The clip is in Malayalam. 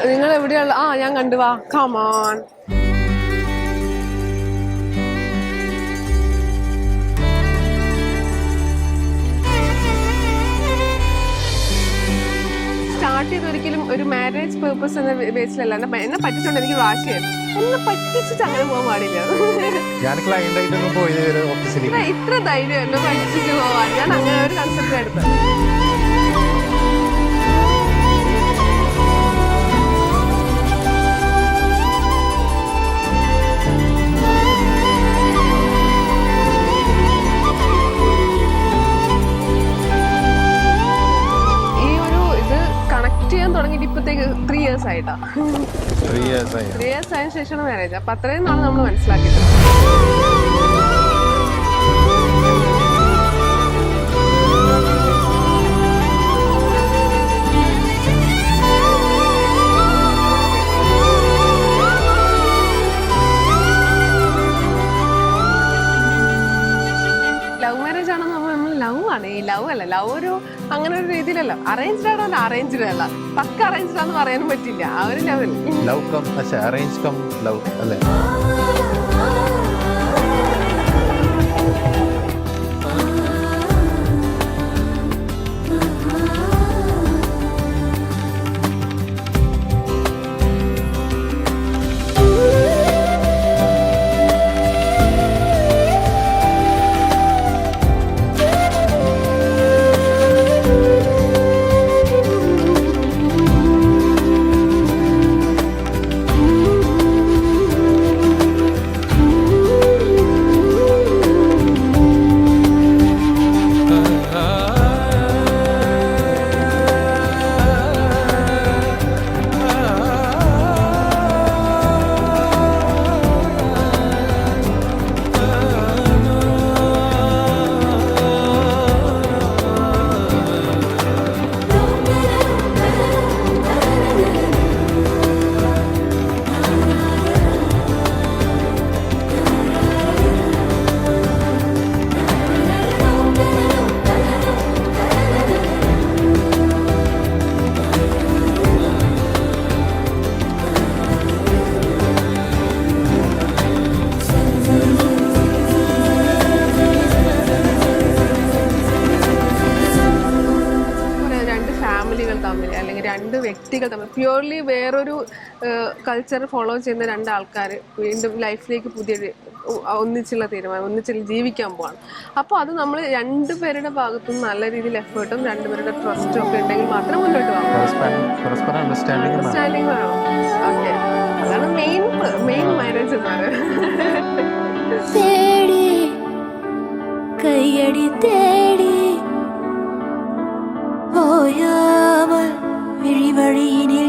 നിങ്ങൾ എവിടെയുള്ള ഞാൻ കണ്ടു വാ കമോൺ. സ്റ്റാർട്ട് ചെയ്തൊരിക്കലും ഒരു മാരേജ് പേർപ്പസ് എന്ന ബേസിലല്ല. എന്നെ പറ്റിച്ചുകൊണ്ട് എനിക്ക് വാശിയായിരുന്നു. എന്നെ പറ്റിച്ചിട്ട് അങ്ങനെ പോകാൻ പാടില്ല. ഇത്ര ധൈര്യം എന്നെ പറ്റിച്ചിട്ട് പോവാൻ ഞാൻ അങ്ങനെ ഒരു കൺസെപ്റ്റ് എടുത്തത്. തുടങ്ങിയിട്ട് ഇപ്പത്തേക്ക് 3 years ആയിട്ടാ. 3 years ആയതിനു ശേഷമാണ് മാരേജ്. അപ്പൊ അത്രയും നാളെ നമ്മൾ മനസ്സിലാക്കിയത്. ലവ് മാരേജ് ആണെന്ന് നമ്മൾ ലവ് ആണ്. ഈ ലവ് അല്ല, ലവ് ഒരു അങ്ങനെ ഒരു രീതിയിലല്ല. അറേഞ്ച്ഡ് ആണോ അറേഞ്ച്ഡ് അല്ല, പക്ക അറേഞ്ച്ഡ് ആണെന്ന് പറയാനും പറ്റില്ല. ആ ഒരു level love cum arrange cum love അല്ലേ. തമ്മിൽ അല്ലെങ്കിൽ രണ്ട് വ്യക്തികൾ തമ്മിൽ പ്യൂർലി വേറൊരു കൾച്ചർ ഫോളോ ചെയ്യുന്ന രണ്ടാൾക്കാർ വീണ്ടും ലൈഫിലേക്ക് പുതിയ ഒന്നിച്ചുള്ള തീരുമാനം, ഒന്നിച്ചുള്ള ജീവിക്കാൻ പോവാണ്. അപ്പോൾ അത് നമ്മൾ രണ്ടുപേരുടെ ഭാഗത്തും നല്ല രീതിയിൽ എഫേർട്ടും രണ്ടുപേരുടെ ട്രസ്റ്റും ഒക്കെ ഉണ്ടെങ്കിൽ മാത്രം മുന്നോട്ട് പോകാം. അണ്ടർസ്റ്റാൻഡിങ് വേണം. ഓക്കെ, അതാണ് മെയിൻ മാരേജ് എന്ന് പറയുന്നത്. കയ്യടി തേടി ഓയാമൽ വിഴിവഴിയിനിൽ